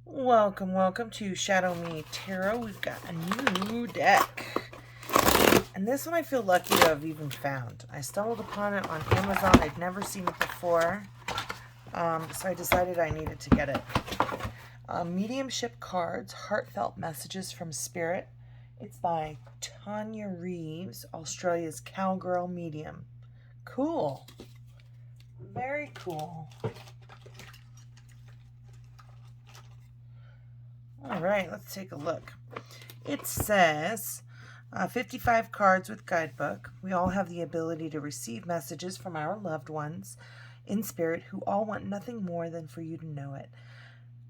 Welcome to ShadowMeTarot. We've got a new deck. And this one I feel lucky to have even found. I stumbled upon it on Amazon. I'd never seen it before. So I decided I needed to get it. Mediumship cards, Heartfelt Messages from Spirit. It's by Tonia Reeves, Australia's cowgirl medium. Cool. Very cool. All right, let's take a look. It says 55 cards with guidebook. We all have the ability to receive messages from our loved ones in spirit who all want nothing more than for you to know it.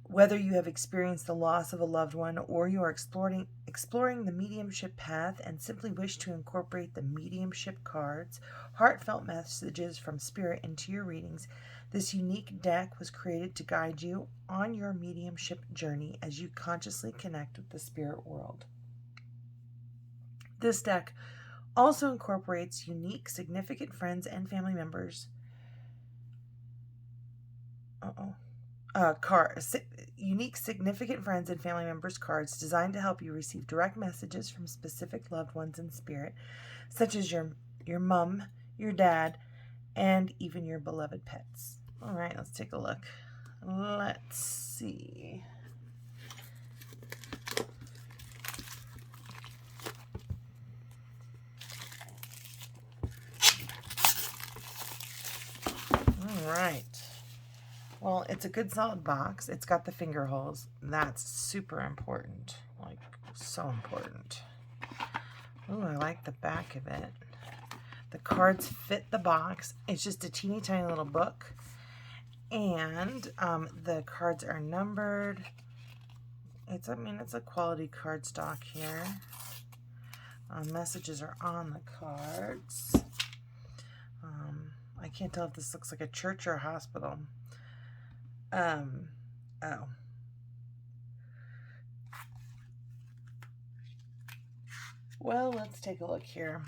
Whether you have experienced the loss of a loved one or you are exploring the mediumship path and simply wish to incorporate the mediumship cards, heartfelt messages from spirit into your readings, this unique deck was created to guide you on your mediumship journey as you consciously connect with the spirit world. This deck also incorporates unique, significant friends and family members. Unique, significant friends and family members cards designed to help you receive direct messages from specific loved ones in spirit, such as your mom, your dad, and even your beloved pets. All right, let's take a look. Let's see. All right. Well, it's a good solid box. It's got the finger holes. That's super important. Like, so important. Ooh, I like the back of it. The cards fit the box. It's just a teeny tiny little book. And the cards are numbered. It's a quality card stock here. Messages are on the cards. I can't tell if this looks like a church or a hospital. Well, let's take a look here.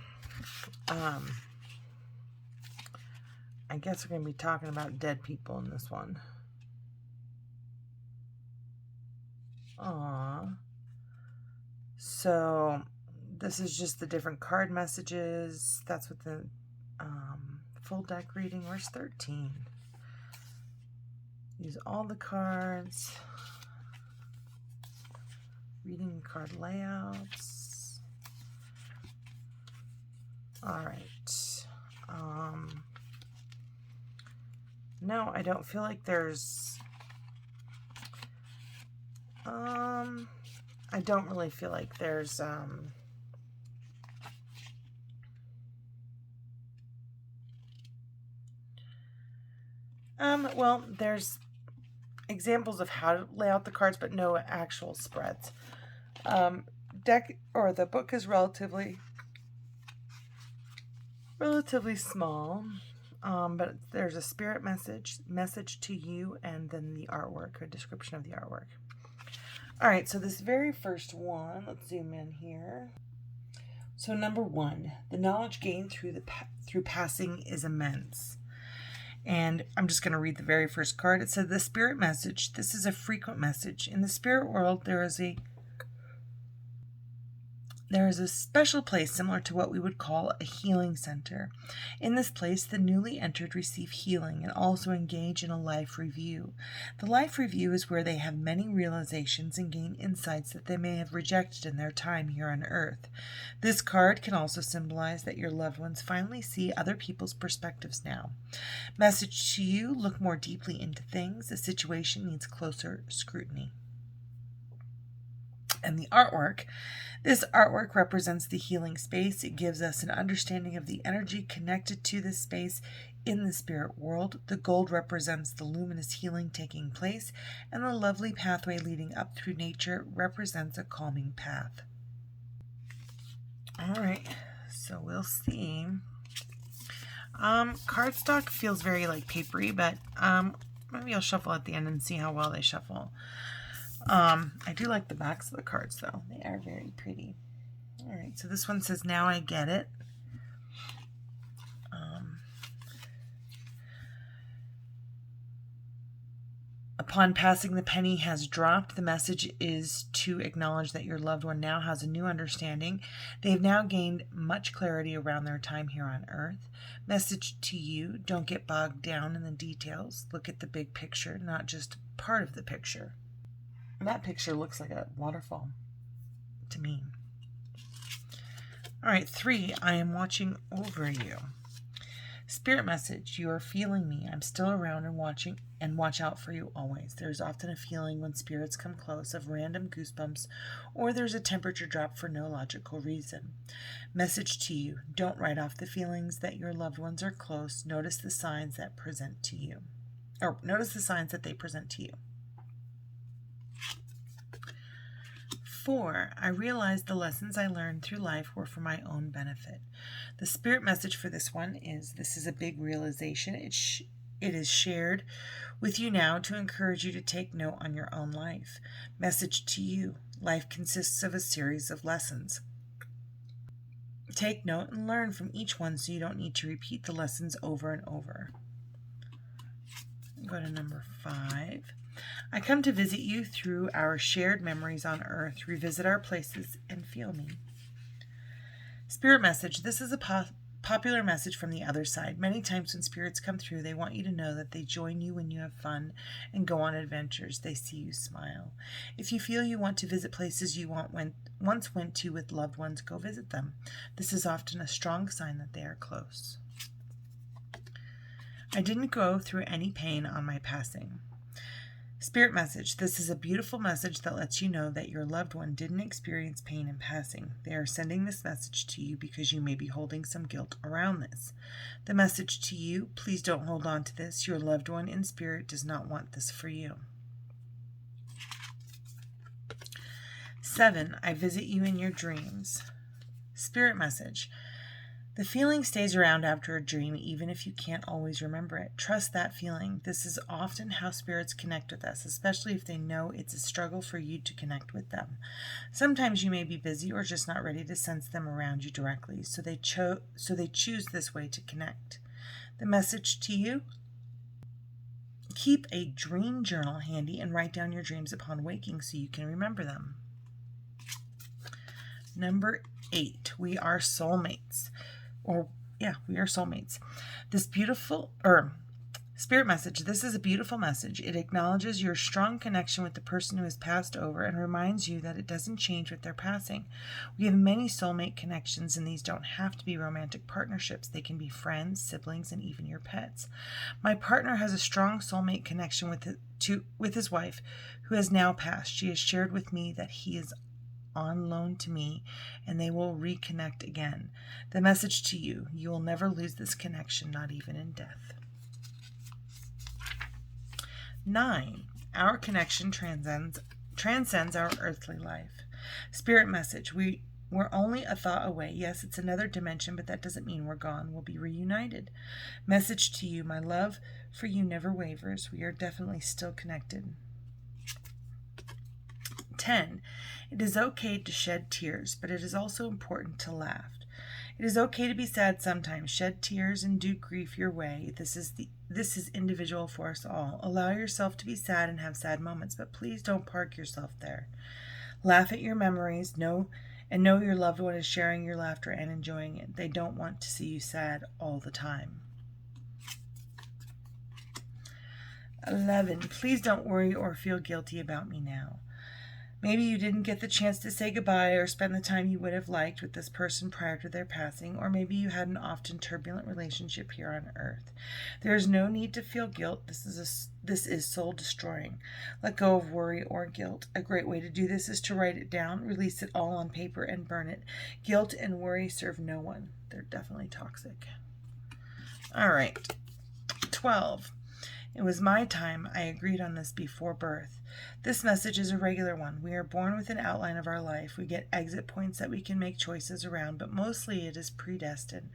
I guess we're going to be talking about dead people in this one. So this is just the different card messages. That's what the full deck reading. Where's 13? Use all the cards. Reading card layouts. All right. No, I don't feel like there's... I don't really feel like there's... well, there's examples of how to lay out the cards, but no actual spreads. The book is relatively small, but there's a spirit message to you, and then the artwork, a description of the artwork. All right, so this very first one, let's zoom in here. So number 1, the knowledge gained through passing is immense. And I'm just going to read the very first card. It said, the spirit message. This is a frequent message. In the spirit world, there is a special place similar to what we would call a healing center. In this place, the newly entered receive healing and also engage in a life review. The life review is where they have many realizations and gain insights that they may have rejected in their time here on Earth. This card can also symbolize that your loved ones finally see other people's perspectives now. Message to you, look more deeply into things. The situation needs closer scrutiny. And the artwork. This artwork represents the healing space. It gives us an understanding of the energy connected to this space in the spirit world. The gold represents the luminous healing taking place, and the lovely pathway leading up through nature represents a calming path. All right, so we'll see. Cardstock feels very like papery, but maybe I'll shuffle at the end and see how well they shuffle. I do like the backs of the cards, though. They are very pretty. All right, so this one says, now I get it. A Upon passing, the penny has dropped. The message is to acknowledge that your loved one now has a new understanding. They have now gained much clarity around their time here on Earth. Message to you, don't get bogged down in the details. Look at the big picture, not just part of the picture. And that picture looks like a waterfall to me. All right, 3, I am watching over you. Spirit message, you are feeling me. I'm still around and watching and watch out for you always. There's often a feeling when spirits come close of random goosebumps, or there's a temperature drop for no logical reason. Message to you, don't write off the feelings that your loved ones are close. Notice the signs that present to you. Or notice the signs that they present to you. 4, I realized the lessons I learned through life were for my own benefit. The spirit message for this one is, this is a big realization. It is shared with you now to encourage you to take note on your own life. Message to you, life consists of a series of lessons. Take note and learn from each one so you don't need to repeat the lessons over and over. Go to number 5. I come to visit you through our shared memories on Earth. Revisit our places and feel me. Spirit message. This is a popular message from the other side. Many times when spirits come through, they want you to know that they join you when you have fun and go on adventures. They see you smile. If you feel you want to visit places you once went to with loved ones, go visit them. This is often a strong sign that they are close. I didn't go through any pain on my passing. Spirit message. This is a beautiful message that lets you know that your loved one didn't experience pain in passing. They are sending this message to you because you may be holding some guilt around this. The message to you, please don't hold on to this. Your loved one in spirit does not want this for you. 7, I visit you in your dreams. Spirit message. The feeling stays around after a dream, even if you can't always remember it. Trust that feeling. This is often how spirits connect with us, especially if they know it's a struggle for you to connect with them. Sometimes you may be busy or just not ready to sense them around you directly, so they choose this way to connect. The message to you, keep a dream journal handy and write down your dreams upon waking so you can remember them. Number 8, we are soulmates. We are soulmates. This beautiful, spirit message, this is a beautiful message. It acknowledges your strong connection with the person who has passed over and reminds you that it doesn't change with their passing. We have many soulmate connections, and these don't have to be romantic partnerships. They can be friends, siblings, and even your pets. My partner has a strong soulmate connection with his wife, who has now passed. She has shared with me that he is on loan to me, and they will reconnect again. The message to you, you will never lose this connection, not even in death. 9, our connection transcends our earthly life. Spirit message, we're only a thought away. Yes, it's another dimension, but that doesn't mean we're gone. We'll be reunited. Message to you, my love for you never wavers. We are definitely still connected. 10, it is okay to shed tears, but it is also important to laugh. It is okay to be sad sometimes. Shed tears and do grief your way. This is individual for us all. Allow yourself to be sad and have sad moments, but please don't park yourself there. Laugh at your memories. Know your loved one is sharing your laughter and enjoying it. They don't want to see you sad all the time. 11, please don't worry or feel guilty about me now. Maybe you didn't get the chance to say goodbye or spend the time you would have liked with this person prior to their passing, or maybe you had an often turbulent relationship here on Earth. There is no need to feel guilt. This is soul destroying. Let go of worry or guilt. A great way to do this is to write it down, release it all on paper, and burn it. Guilt and worry serve no one. They're definitely toxic. All right. 12. It was my time. I agreed on this before birth. This message is a regular one. We are born with an outline of our life. We get exit points that we can make choices around, but mostly it is predestined.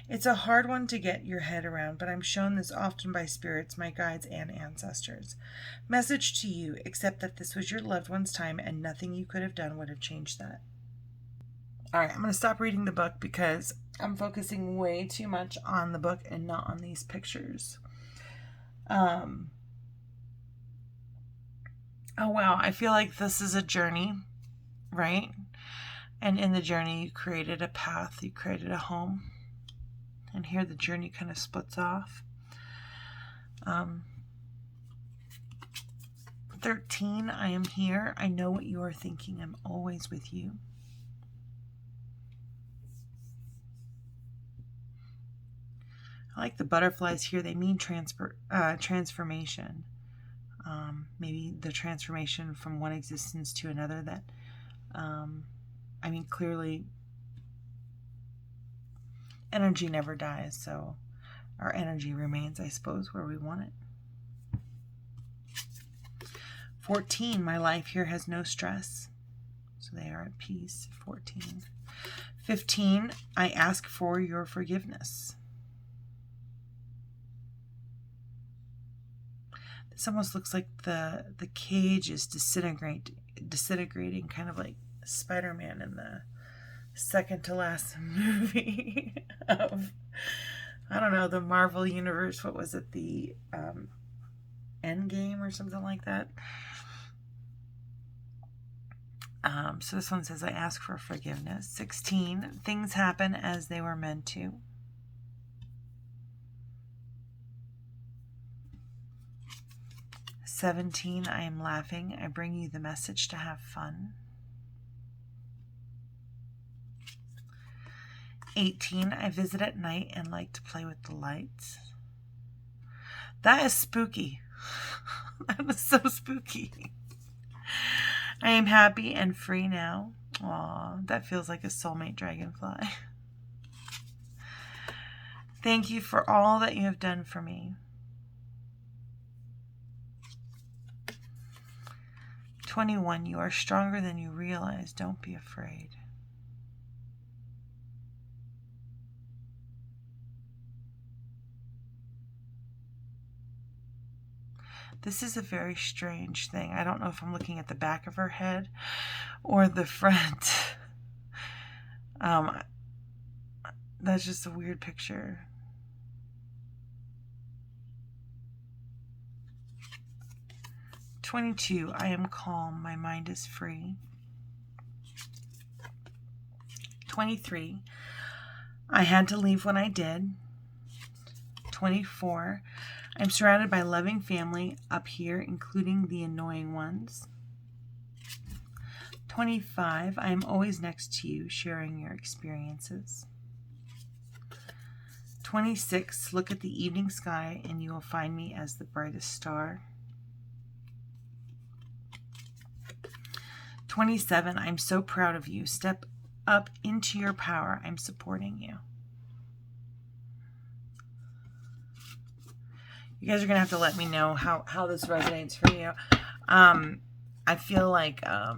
It's a hard one to get your head around, but I'm shown this often by spirits, my guides, and ancestors. Message to you, accept that this was your loved one's time and nothing you could have done would have changed that. All right, I'm going to stop reading the book because I'm focusing way too much on the book and not on these pictures. Oh, wow. I feel like this is a journey, right? And in the journey, you created a path, you created a home. And here the journey kind of splits off. 13, I am here. I know what you are thinking. I'm always with you. I like the butterflies here. They mean transformation. Maybe the transformation from one existence to another that, I mean, clearly energy never dies, so our energy remains, I suppose, where we want it. 14, my life here has no stress, so they are at peace. 14. 15, I ask for your forgiveness. This almost looks like the cage is disintegrating, kind of like Spider-Man in the second to last movie of, I don't know, the Marvel Universe. What was it? The Endgame or something like that. So this one says, I ask for forgiveness. 16, things happen as they were meant to. 17, I am laughing. I bring you the message to have fun. 18, I visit at night and like to play with the lights. That is spooky. That is so spooky. I am happy and free now. Aw, that feels like a soulmate dragonfly. Thank you for all that you have done for me. 21, you are stronger than you realize. Don't be afraid. This is a very strange thing. I don't know if I'm looking at the back of her head or the front. That's just a weird picture. "22, I am calm. My mind is free. 23, I had to leave when I did. 24, I'm surrounded by loving family up here, including the annoying ones. 25, I am always next to you, sharing your experiences. 26, look at the evening sky and you will find me as the brightest star. 27, I'm so proud of you. Step up into your power. I'm supporting you. You guys are going to have to let me know how this resonates for you. I feel like I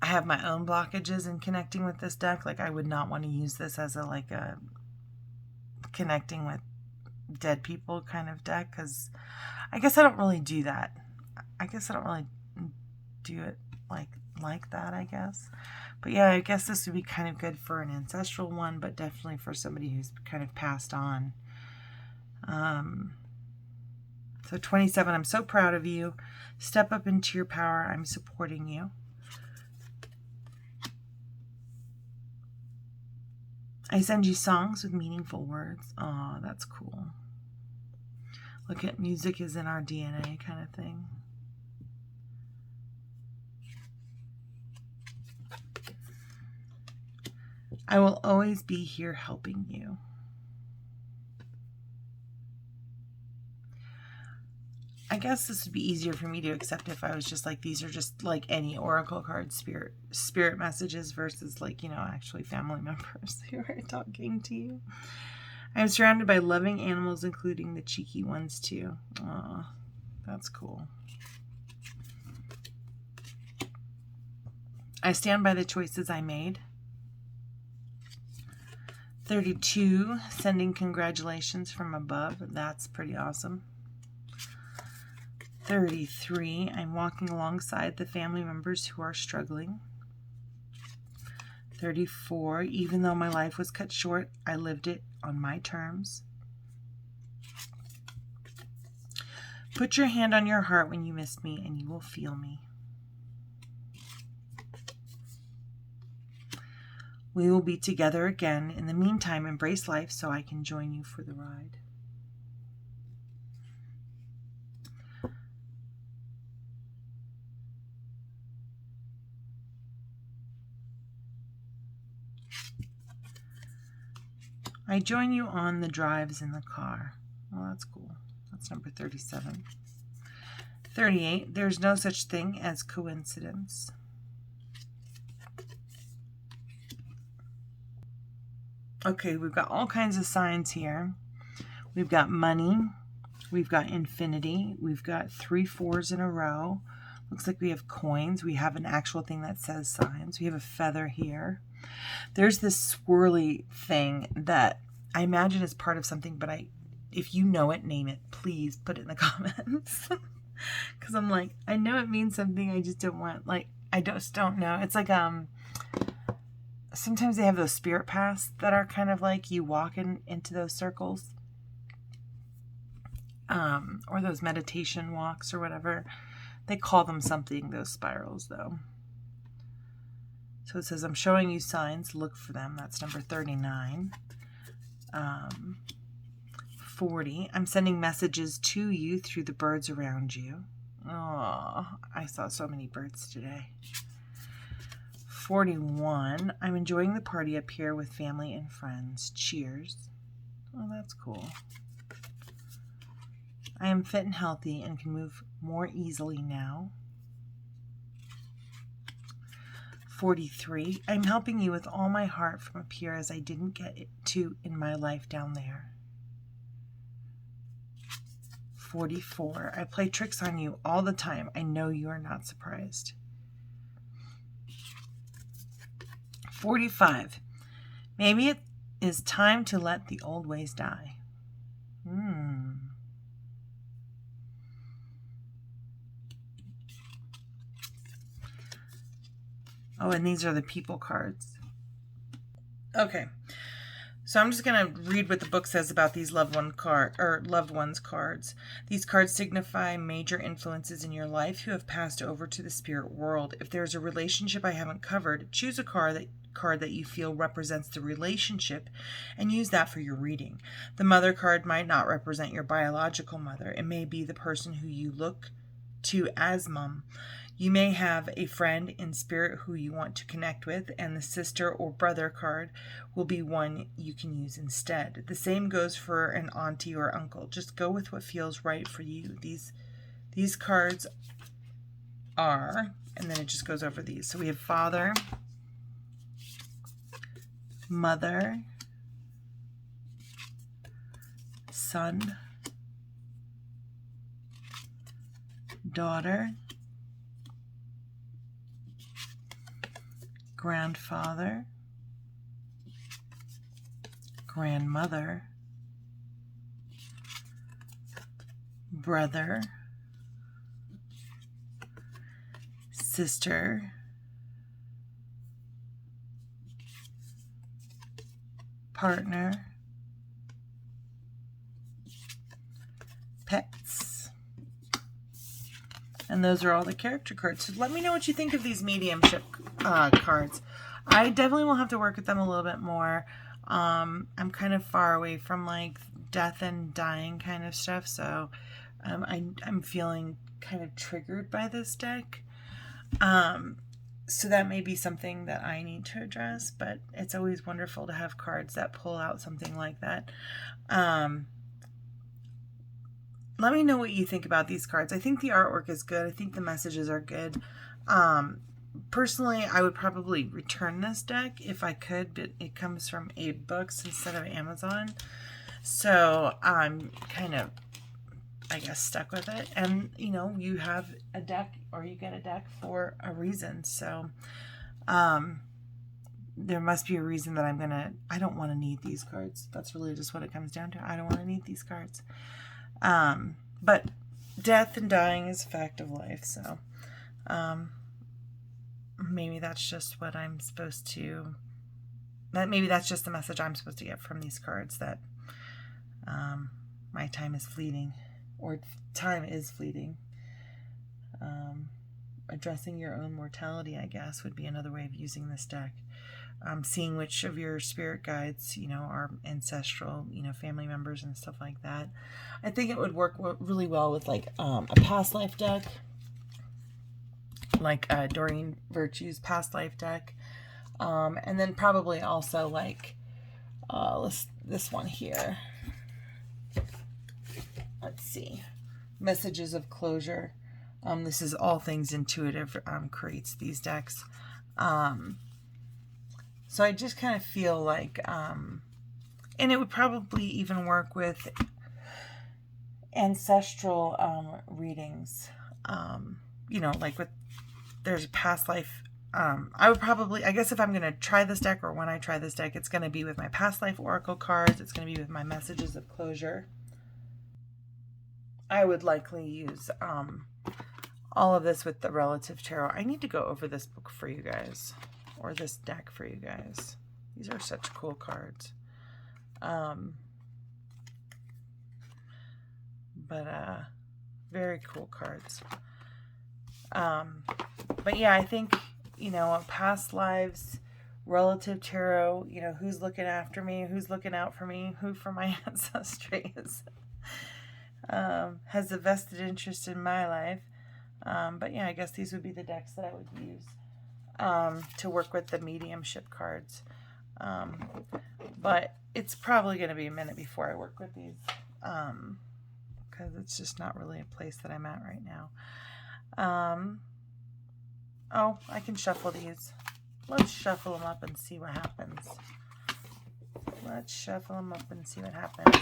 have my own blockages in connecting with this deck. Like, I would not want to use this as a connecting with dead people kind of deck, because I guess I don't really do that. I guess I don't really do it like that, I guess. But yeah, I guess this would be kind of good for an ancestral one, but definitely for somebody who's kind of passed on. So 27, I'm so proud of you. Step up into your power. I'm supporting you. I send you songs with meaningful words. Oh, that's cool. Look at music is in our DNA kind of thing. I will always be here helping you. I guess this would be easier for me to accept if I was just like, these are just like any oracle card spirit messages versus like, you know, actually family members who are talking to you. I'm surrounded by loving animals, including the cheeky ones too. Aw, that's cool. I stand by the choices I made. 32, sending congratulations from above. That's pretty awesome. 33, I'm walking alongside the family members who are struggling. 34, even though my life was cut short, I lived it on my terms. Put your hand on your heart when you miss me, and you will feel me. We will be together again. In the meantime, embrace life so I can join you for the ride. I join you on the drives in the car. Well, that's cool. That's number 37. 38. There's no such thing as coincidence. Okay, we've got all kinds of signs here. We've got money. We've got infinity. We've got 3 4s in a row. Looks like we have coins. We have an actual thing that says signs. We have a feather here. There's this swirly thing that I imagine is part of something, but if you know it, name it. Please put it in the comments. Because I'm like, I know it means something. I just don't want, like, I just don't know. It's like, sometimes they have those spirit paths that are kind of like you walk into those circles. Or those meditation walks or whatever. They call them something, those spirals, though. So it says, I'm showing you signs. Look for them. That's number 39. 40. I'm sending messages to you through the birds around you. Oh, I saw so many birds today. 41. I'm enjoying the party up here with family and friends. Cheers. Oh, that's cool. I am fit and healthy and can move more easily now. 43. I'm helping you with all my heart from up here as I didn't get to in my life down there. 44. I play tricks on you all the time. I know you are not surprised. 45. Maybe it is time to let the old ways die. Oh, and these are the people cards. Okay. So I'm just going to read what the book says about these loved ones cards. These cards signify major influences in your life who have passed over to the spirit world. If there's a relationship I haven't covered, choose a card that you feel represents the relationship and use that for your reading. The mother card might not represent your biological mother. It may be the person who you look to as mom. You may have a friend in spirit who you want to connect with, and the sister or brother card will be one you can use instead. The same goes for an auntie or uncle. Just go with what feels right for you. These cards are, and then it just goes over these. So we have father, mother, son, daughter, grandfather, grandmother, brother, sister, partner, pets. And those are all the character cards. So let me know what you think of these mediumship cards. I definitely will have to work with them a little bit more. I'm kind of far away from like death and dying kind of stuff. So I'm feeling kind of triggered by this deck. So that may be something that I need to address. But it's always wonderful to have cards that pull out something like that. Let me know what you think about these cards. I think the artwork is good. I think the messages are good. Personally, I would probably return this deck if I could, but it comes from Abe Books instead of Amazon. So I'm kind of, I guess, stuck with it. And, you know, you have a deck or you get a deck for a reason. So there must be a reason that I don't want to need these cards. That's really just what it comes down to. I don't want to need these cards. But death and dying is a fact of life, so maybe that's just what I'm supposed to, maybe that's just the message I'm supposed to get from these cards, that my time is fleeting or time is fleeting. Addressing your own mortality, I guess, would be another way of using this deck. Seeing which of your spirit guides, you know, are ancestral, you know, family members and stuff like that. I think it would work really well with like a past life deck, like Doreen Virtue's past life deck. And then probably also like this one here. Let's see. Messages of Closure. This is All Things Intuitive creates these decks. So I just kind of feel like, and it would probably even work with ancestral readings. You know, like there's a past life. I would probably, I guess if I'm going to try this deck, or when I try this deck, it's going to be with my past life oracle cards. It's going to be with my messages of closure. I would likely use all of this with the Relative Tarot. I need to go over this book for you guys, or this deck for you guys. These are such cool cards. Very cool cards. But yeah, I think, you know, past lives, Relative Tarot, you know, who's looking after me, who's looking out for me, who for my ancestry is, has a vested interest in my life. But yeah, I guess these would be the decks that I would use to work with the mediumship cards. But it's probably going to be a minute before I work with these, because it's just not really a place that I'm at right now. Oh, I can shuffle these. Let's shuffle them up and see what happens. Let's shuffle them up and see what happens.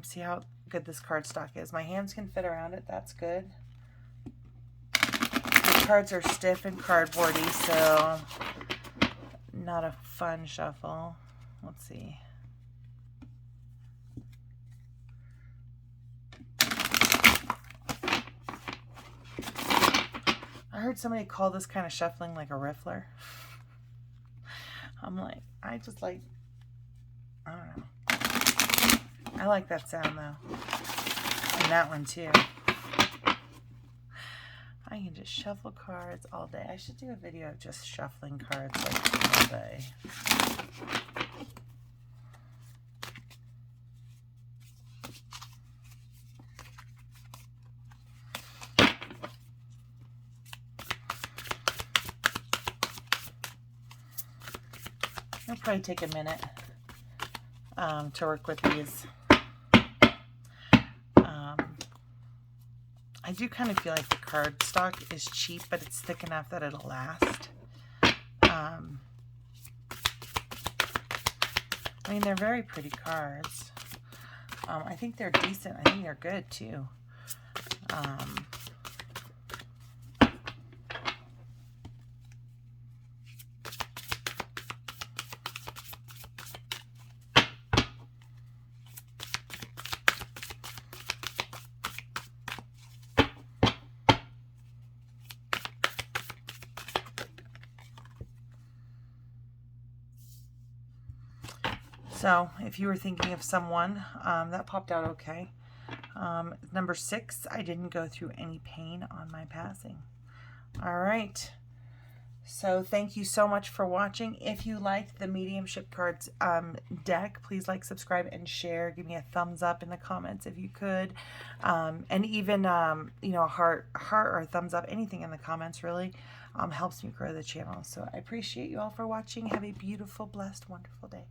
See how good this cardstock is. My hands can fit around it. That's good. The cards are stiff and cardboardy, so not a fun shuffle. Let's see. I heard somebody call this kind of shuffling like a riffler. I'm like, I don't know. I like that sound though. And that one too. I can just shuffle cards all day. I should do a video of just shuffling cards like all day. It'll probably take a minute to work with these. I do kind of feel like the cardstock is cheap, but it's thick enough that it'll last. I mean, they're very pretty cards. I think they're decent. I think they're good too. So if you were thinking of someone, that popped out okay. Number 6, I didn't go through any pain on my passing. All right. So thank you so much for watching. If you liked the Mediumship cards deck, please like, subscribe, and share. Give me a thumbs up in the comments if you could. And even, you know, a heart or a thumbs up, anything in the comments really helps me grow the channel. So I appreciate you all for watching. Have a beautiful, blessed, wonderful day.